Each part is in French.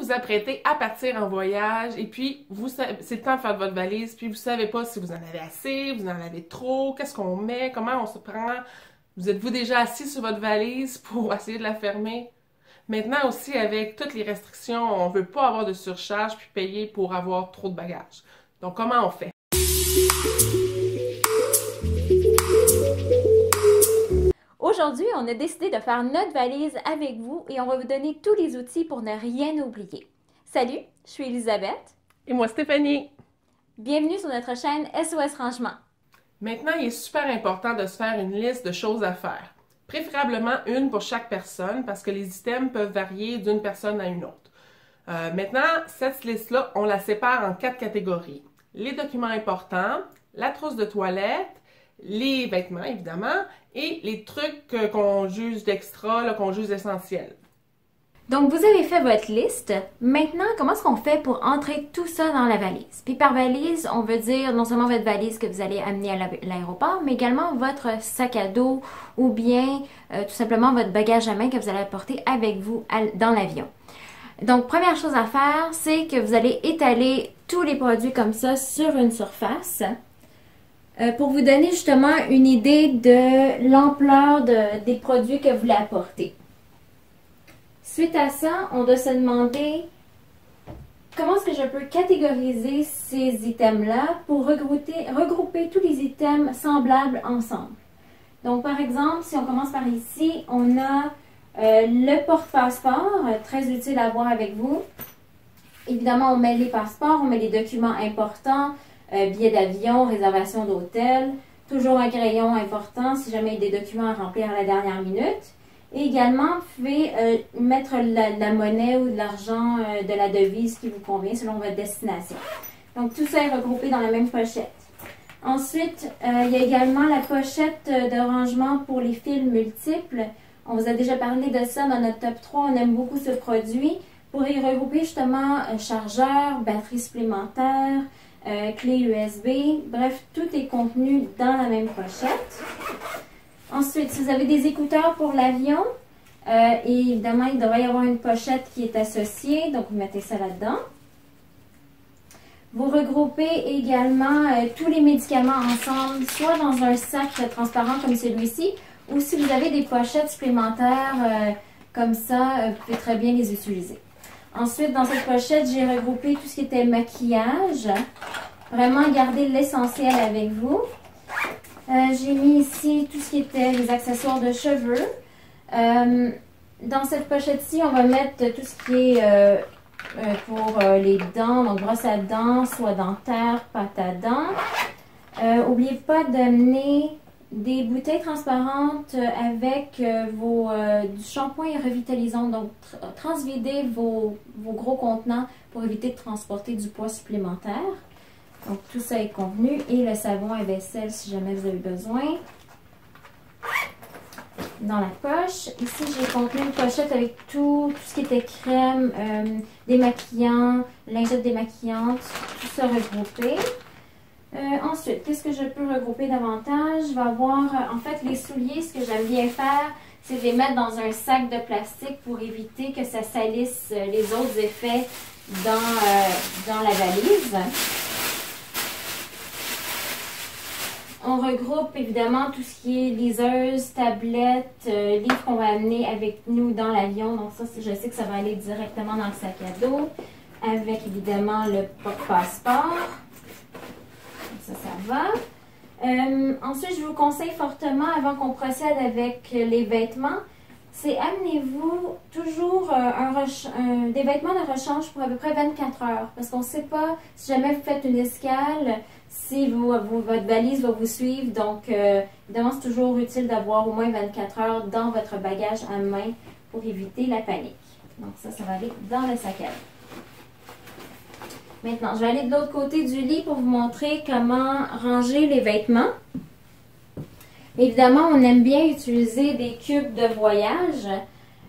vous apprêtez à partir en voyage et puis c'est le temps de faire votre valise, puis vous savez pas si vous en avez assez, vous en avez trop, qu'est-ce qu'on met, comment on se prend. Vous êtes-vous déjà assis sur votre valise pour essayer de la fermer? Maintenant aussi, avec toutes les restrictions, on veut pas avoir de surcharge puis payer pour avoir trop de bagages. Donc, comment on fait? Aujourd'hui, on a décidé de faire notre valise avec vous et on va vous donner tous les outils pour ne rien oublier. Salut, je suis Elisabeth. Et moi, Stéphanie. Bienvenue sur notre chaîne SOS Rangement. Maintenant, il est super important de se faire une liste de choses à faire. Préférablement une pour chaque personne parce que les items peuvent varier d'une personne à une autre. Maintenant, cette liste-là, on la sépare en 4 catégories. Les documents importants, la trousse de toilette, les vêtements évidemment, et les trucs qu'on juge d'extra, qu'on juge essentiels. Donc, vous avez fait votre liste. Maintenant, comment est-ce qu'on fait pour entrer tout ça dans la valise? Puis par valise, on veut dire non seulement votre valise que vous allez amener à l'aéroport, mais également votre sac à dos ou bien tout simplement votre bagage à main que vous allez apporter avec vous dans l'avion. Donc, première chose à faire, c'est que vous allez étaler tous les produits comme ça sur une surface pour vous donner justement une idée de l'ampleur des produits que vous voulez apporter. Suite à ça, on doit se demander comment est-ce que je peux catégoriser ces items-là pour regrouper tous les items semblables ensemble. Donc, par exemple, si on commence par ici, on a le porte-passeport, très utile à avoir avec vous. Évidemment, on met les passeports, on met les documents importants, billets d'avion, réservation d'hôtel, toujours un crayon important si jamais il y a des documents à remplir à la dernière minute. Et également, vous pouvez mettre la monnaie ou de l'argent, de la devise qui vous convient selon votre destination. Donc, tout ça est regroupé dans la même pochette. Ensuite, il y a également la pochette de rangement pour les fils multiples. On vous a déjà parlé de ça dans notre top 3. On aime beaucoup ce produit pour y regrouper justement chargeur, batterie supplémentaire, clé USB. Bref, tout est contenu dans la même pochette. Ensuite, si vous avez des écouteurs pour l'avion, évidemment, il devrait y avoir une pochette qui est associée. Donc, vous mettez ça là-dedans. Vous regroupez également tous les médicaments ensemble, soit dans un sac transparent comme celui-ci, ou si vous avez des pochettes supplémentaires comme ça, vous pouvez très bien les utiliser. Ensuite, dans cette pochette, j'ai regroupé tout ce qui était maquillage. Vraiment, gardez l'essentiel avec vous. J'ai mis ici tout ce qui était les accessoires de cheveux. Dans cette pochette-ci, on va mettre tout ce qui est pour les dents, donc brosse à dents, soie dentaire, pâte à dents. N'oubliez pas d'amener des bouteilles transparentes avec du shampoing revitalisant. Donc, transvidez vos gros contenants pour éviter de transporter du poids supplémentaire. Donc, tout ça est convenu. Et le savon à vaisselle si jamais vous avez besoin. Dans la poche. Ici, j'ai contenu une pochette avec tout ce qui était crème, démaquillant, lingettes démaquillantes, tout ça regroupé. Ensuite, qu'est-ce que je peux regrouper davantage? Je vais avoir, en fait, les souliers. Ce que j'aime bien faire, c'est de les mettre dans un sac de plastique pour éviter que ça salisse les autres effets dans la valise. On regroupe évidemment tout ce qui est liseuse, tablette, livres qu'on va amener avec nous dans l'avion. Donc ça, je sais que ça va aller directement dans le sac à dos. Avec évidemment le passeport. Ça va. Ensuite, je vous conseille fortement, avant qu'on procède avec les vêtements, c'est amenez-vous toujours des vêtements de rechange pour à peu près 24 heures. Parce qu'on ne sait pas si jamais vous faites une escale, si votre valise va vous suivre. Donc, évidemment, c'est toujours utile d'avoir au moins 24 heures dans votre bagage à main pour éviter la panique. Donc, ça va aller dans le sac à dos. Maintenant, je vais aller de l'autre côté du lit pour vous montrer comment ranger les vêtements. Évidemment, on aime bien utiliser des cubes de voyage,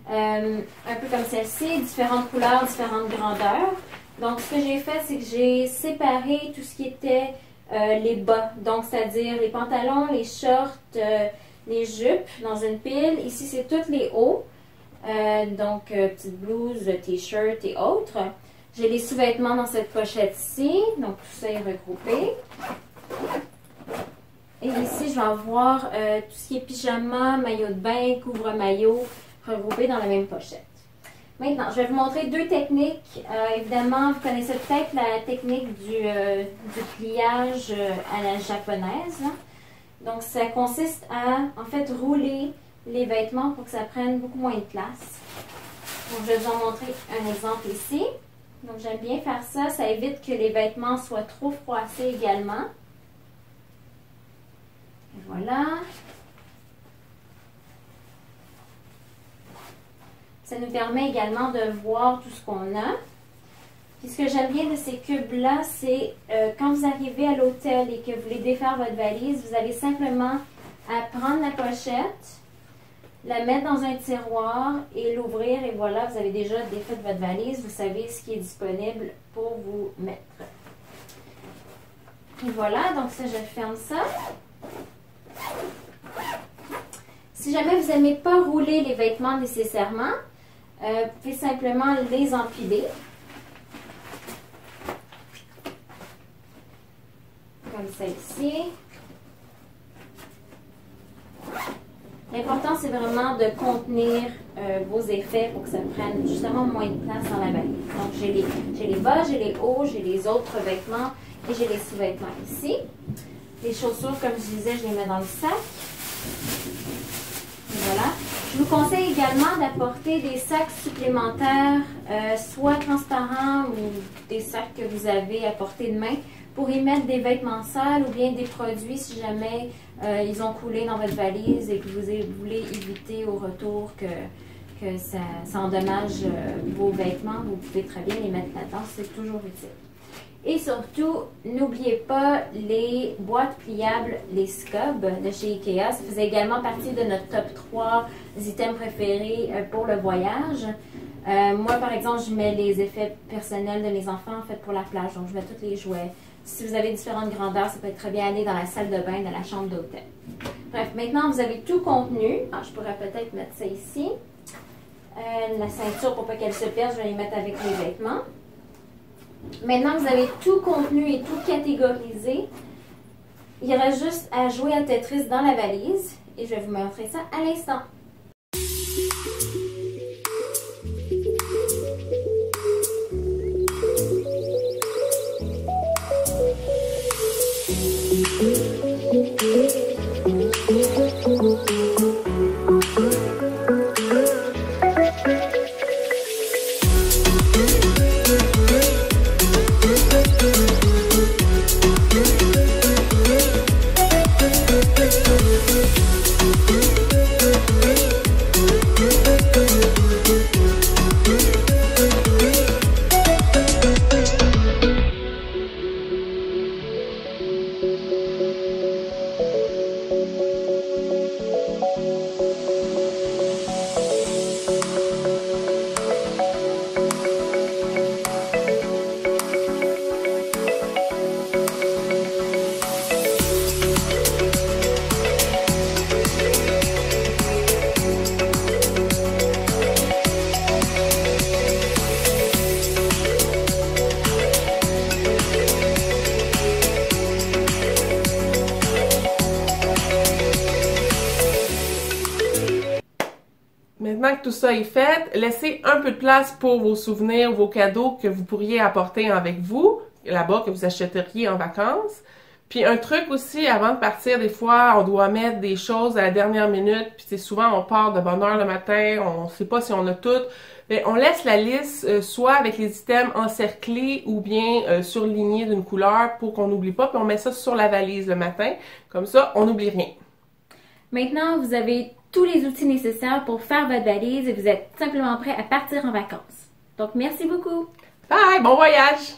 un peu comme celle-ci, différentes couleurs, différentes grandeurs. Donc, ce que j'ai fait, c'est que j'ai séparé tout ce qui était les bas, donc c'est-à-dire les pantalons, les shorts, les jupes dans une pile. Ici, c'est tous les hauts. Petites blouses, t-shirts et autres. J'ai les sous-vêtements dans cette pochette-ci, donc tout ça est regroupé. Et ici, je vais avoir tout ce qui est pyjama, maillot de bain, couvre-maillot, regroupé dans la même pochette. Maintenant, je vais vous montrer deux techniques. Évidemment, vous connaissez peut-être la technique du pliage à la japonaise. Hein? Donc, ça consiste à, en fait, rouler les vêtements pour que ça prenne beaucoup moins de place. Donc, je vais vous en montrer un exemple ici. Donc, j'aime bien faire ça. Ça évite que les vêtements soient trop froissés également. Et voilà. Ça nous permet également de voir tout ce qu'on a. Puis ce que j'aime bien de ces cubes-là, c'est quand vous arrivez à l'hôtel et que vous voulez défaire votre valise, vous avez simplement à prendre la pochette, la mettre dans un tiroir et l'ouvrir. Et voilà, vous avez déjà défait votre valise. Vous savez ce qui est disponible pour vous mettre. Et voilà, donc ça, je ferme ça. Si jamais vous n'aimez pas rouler les vêtements nécessairement, vous pouvez simplement les empiler. Comme ça ici. L'important, c'est vraiment de contenir vos effets pour que ça prenne justement moins de place dans la valise. Donc, j'ai les bas, j'ai les hauts, j'ai les autres vêtements et j'ai les sous-vêtements ici. Les chaussures, comme je disais, je les mets dans le sac. Et voilà. Je vous conseille également d'apporter des sacs supplémentaires, soit transparents ou des sacs que vous avez à portée de main pour y mettre des vêtements sales ou bien des produits si jamais ils ont coulé dans votre valise et que vous voulez éviter au retour que ça endommage vos vêtements. Vous pouvez très bien les mettre là-dedans, c'est toujours utile. Et surtout, n'oubliez pas les boîtes pliables, les Scub de chez Ikea. Ça faisait également partie de notre top 3 items préférés pour le voyage. Moi, par exemple, je mets les effets personnels de mes enfants en fait pour la plage. Donc, je mets tous les jouets. Si vous avez différentes grandeurs, ça peut être très bien aller dans la salle de bain de la chambre d'hôtel. Bref, maintenant, vous avez tout contenu. Alors, je pourrais peut-être mettre ça ici. La ceinture, pour pas qu'elle se perde, je vais les mettre avec les vêtements. Maintenant que vous avez tout contenu et tout catégorisé, il reste juste à jouer à Tetris dans la valise et je vais vous montrer ça à l'instant. Maintenant que tout ça est fait, laissez un peu de place pour vos souvenirs, vos cadeaux que vous pourriez apporter avec vous, là-bas, que vous achèteriez en vacances. Puis un truc aussi, avant de partir, des fois, on doit mettre des choses à la dernière minute, puis c'est souvent, on part de bonne heure le matin, on sait pas si on a tout. Mais on laisse la liste soit avec les items encerclés ou bien surlignés d'une couleur pour qu'on n'oublie pas, puis on met ça sur la valise le matin. Comme ça, on n'oublie rien. Maintenant, vous avez tous les outils nécessaires pour faire votre valise et vous êtes simplement prêt à partir en vacances. Donc, merci beaucoup! Bye! Bon voyage!